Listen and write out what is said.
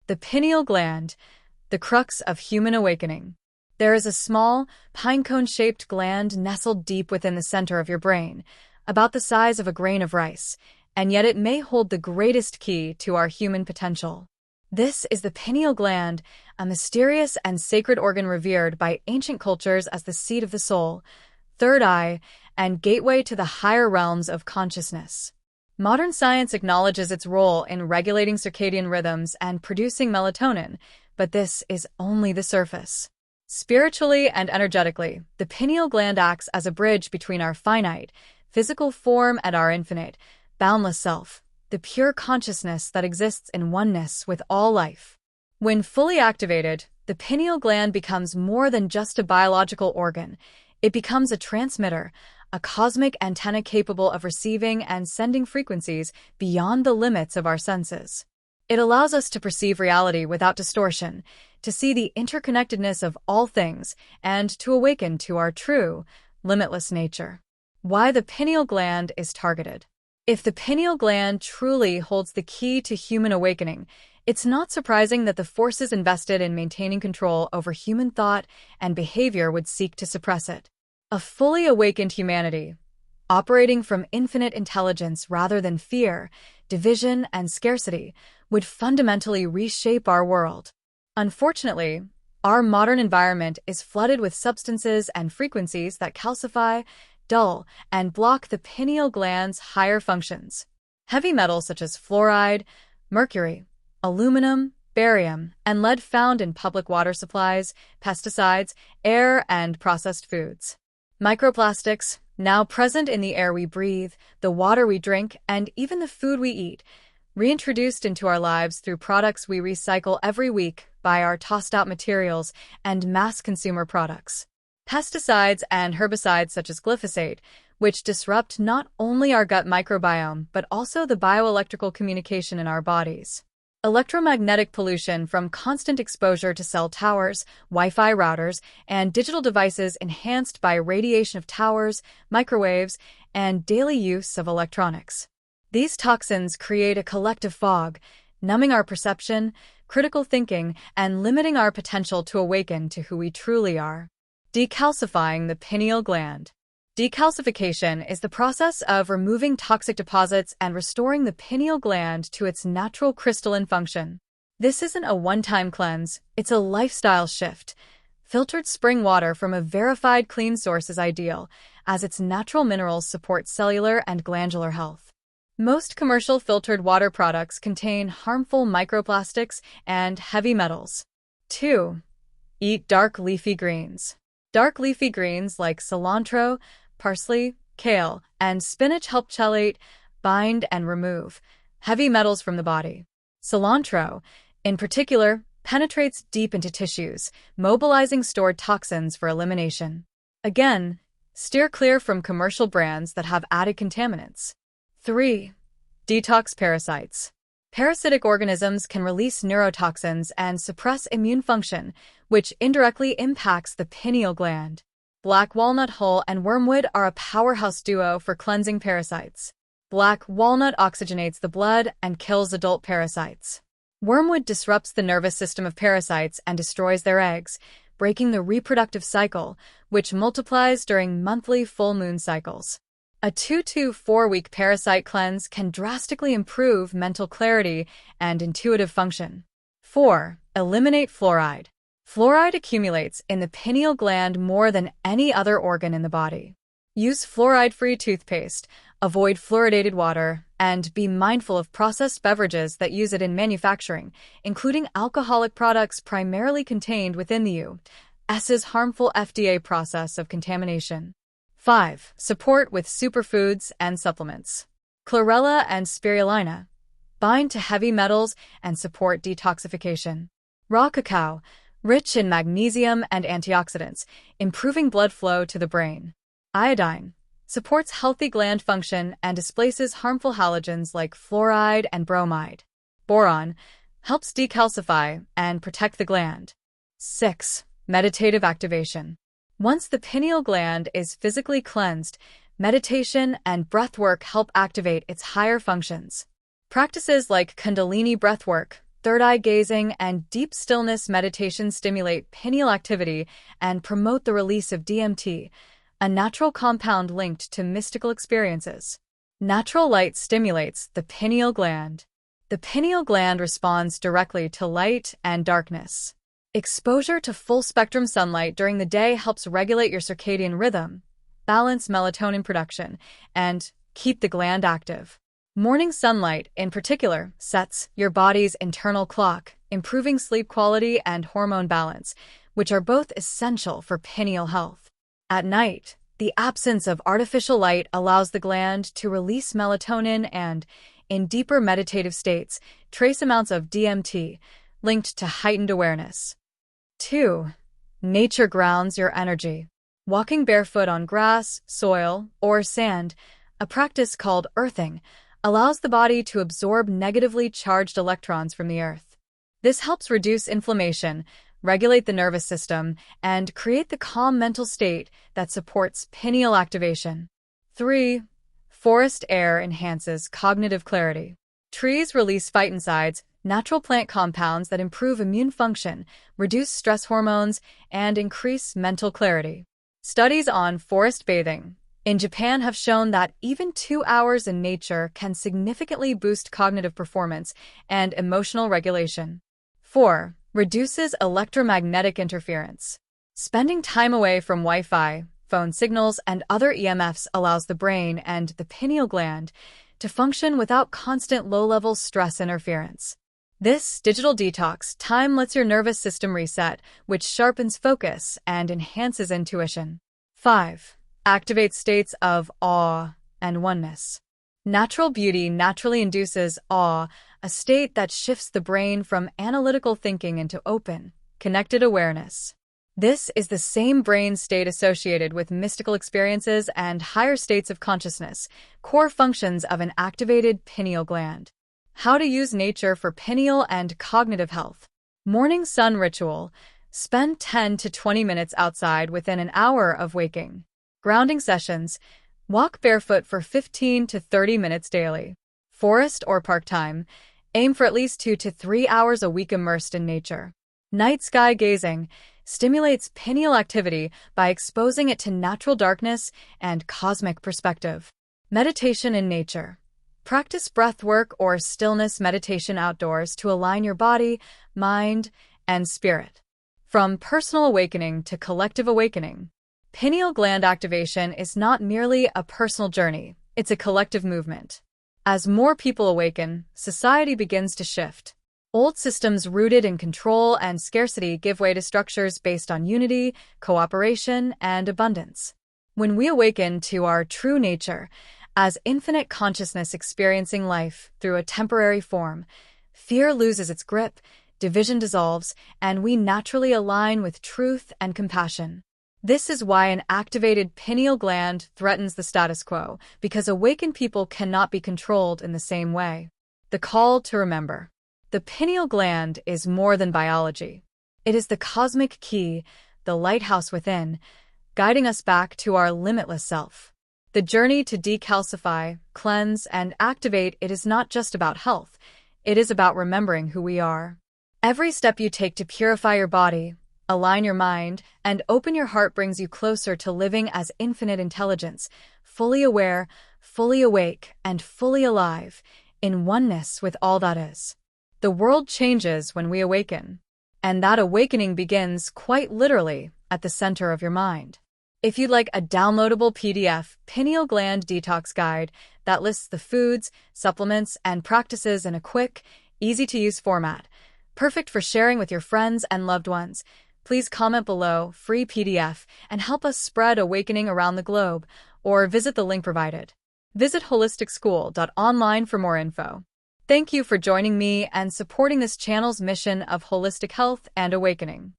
The pineal gland, the crux of human awakening. There is a small, pinecone-shaped gland nestled deep within the center of your brain, about the size of a grain of rice, and yet it may hold the greatest key to our human potential. This is the pineal gland, a mysterious and sacred organ revered by ancient cultures as the seat of the soul, third eye, and gateway to the higher realms of consciousness. Modern science acknowledges its role in regulating circadian rhythms and producing melatonin, but this is only the surface. Spiritually and energetically, the pineal gland acts as a bridge between our finite, physical form and our infinite, boundless self, the pure consciousness that exists in oneness with all life. When fully activated, the pineal gland becomes more than just a biological organ. It becomes a transmitter, a cosmic antenna capable of receiving and sending frequencies beyond the limits of our senses. It allows us to perceive reality without distortion, to see the interconnectedness of all things, and to awaken to our true, limitless nature. Why the pineal gland is targeted. If the pineal gland truly holds the key to human awakening, it's not surprising that the forces invested in maintaining control over human thought and behavior would seek to suppress it. A fully awakened humanity, operating from infinite intelligence rather than fear, division, and scarcity, would fundamentally reshape our world. Unfortunately, our modern environment is flooded with substances and frequencies that calcify, dull, and block the pineal gland's higher functions. Heavy metals such as fluoride, mercury, aluminum, barium, and lead found in public water supplies, pesticides, air, and processed foods. Microplastics, now present in the air we breathe, the water we drink, and even the food we eat, reintroduced into our lives through products we recycle every week by our tossed-out materials and mass consumer products. Pesticides and herbicides such as glyphosate, which disrupt not only our gut microbiome but also the bioelectrical communication in our bodies. Electromagnetic pollution from constant exposure to cell towers, Wi-Fi routers, and digital devices enhanced by radiation of towers, microwaves, and daily use of electronics. These toxins create a collective fog, numbing our perception, critical thinking, and limiting our potential to awaken to who we truly are. Decalcifying the pineal gland. Decalcification is the process of removing toxic deposits and restoring the pineal gland to its natural crystalline function. This isn't a one-time cleanse, it's a lifestyle shift. Filtered spring water from a verified clean source is ideal, as its natural minerals support cellular and glandular health. Most commercial filtered water products contain harmful microplastics and heavy metals. 2. Eat dark leafy greens. Dark leafy greens like cilantro, parsley, kale, and spinach help chelate, bind, and remove heavy metals from the body. Cilantro, in particular, penetrates deep into tissues, mobilizing stored toxins for elimination. Again, steer clear from commercial brands that have added contaminants. 3. Detox parasites. Parasitic organisms can release neurotoxins and suppress immune function, which indirectly impacts the pineal gland. Black walnut hull and wormwood are a powerhouse duo for cleansing parasites. Black walnut oxygenates the blood and kills adult parasites. Wormwood disrupts the nervous system of parasites and destroys their eggs, breaking the reproductive cycle, which multiplies during monthly full moon cycles. A 2 to 4 week parasite cleanse can drastically improve mental clarity and intuitive function. 4. Eliminate fluoride. Fluoride accumulates in the pineal gland more than any other organ in the body. Use fluoride-free toothpaste, avoid fluoridated water, and be mindful of processed beverages that use it in manufacturing, including alcoholic products primarily contained within the U.S.'s harmful FDA process of contamination. 5. Support with superfoods and supplements. Chlorella and spirulina bind to heavy metals and support detoxification. Raw cacao, rich in magnesium and antioxidants, improving blood flow to the brain. Iodine supports healthy gland function and displaces harmful halogens like fluoride and bromide. Boron helps decalcify and protect the gland. 6. Meditative activation. Once the pineal gland is physically cleansed, meditation and breathwork help activate its higher functions. Practices like Kundalini breathwork, third-eye gazing, and deep stillness meditation stimulate pineal activity and promote the release of DMT, a natural compound linked to mystical experiences. Natural light stimulates the pineal gland. The pineal gland responds directly to light and darkness. Exposure to full-spectrum sunlight during the day helps regulate your circadian rhythm, balance melatonin production, and keep the gland active. Morning sunlight, in particular, sets your body's internal clock, improving sleep quality and hormone balance, which are both essential for pineal health. At night, the absence of artificial light allows the gland to release melatonin and, in deeper meditative states, trace amounts of DMT, linked to heightened awareness. 2. Nature grounds your energy. Walking barefoot on grass, soil, or sand, a practice called earthing, allows the body to absorb negatively charged electrons from the earth. This helps reduce inflammation, regulate the nervous system, and create the calm mental state that supports pineal activation. 3. Forest air enhances cognitive clarity. Trees release phytoncides, natural plant compounds that improve immune function, reduce stress hormones, and increase mental clarity. Studies on forest bathing in Japan have shown that even 2 hours in nature can significantly boost cognitive performance and emotional regulation. 4. Reduces electromagnetic interference. Spending time away from Wi-Fi, phone signals, and other EMFs allows the brain and the pineal gland to function without constant low-level stress interference. This digital detox time lets your nervous system reset, which sharpens focus and enhances intuition. 5. Activate states of awe and oneness. Natural beauty naturally induces awe, a state that shifts the brain from analytical thinking into open, connected awareness. This is the same brain state associated with mystical experiences and higher states of consciousness, core functions of an activated pineal gland. How to use nature for pineal and cognitive health. Morning sun ritual. Spend 10 to 20 minutes outside within an hour of waking. Grounding sessions. Walk barefoot for 15 to 30 minutes daily. Forest or park time. Aim for at least 2 to 3 hours a week immersed in nature. Night sky gazing stimulates pineal activity by exposing it to natural darkness and cosmic perspective. Meditation in nature. Practice breath work or stillness meditation outdoors to align your body, mind, and spirit. From personal awakening to collective awakening. Pineal gland activation is not merely a personal journey, it's a collective movement. As more people awaken, society begins to shift. Old systems rooted in control and scarcity give way to structures based on unity, cooperation, and abundance. When we awaken to our true nature, as infinite consciousness experiencing life through a temporary form, fear loses its grip, division dissolves, and we naturally align with truth and compassion. This is why an activated pineal gland threatens the status quo, because awakened people cannot be controlled in the same way. The call to remember. The pineal gland is more than biology. It is the cosmic key, the lighthouse within, guiding us back to our limitless self. The journey to decalcify, cleanse, and activate it is not just about health, it is about remembering who we are. Every step you take to purify your body, align your mind, and open your heart brings you closer to living as infinite intelligence, fully aware, fully awake, and fully alive, in oneness with all that is. The world changes when we awaken, and that awakening begins quite literally at the center of your mind. If you'd like a downloadable PDF pineal gland detox guide that lists the foods, supplements, and practices in a quick, easy-to-use format, perfect for sharing with your friends and loved ones, please comment below free PDF and help us spread awakening around the globe, or visit the link provided. Visit holisticschool.online for more info. Thank you for joining me and supporting this channel's mission of holistic health and awakening.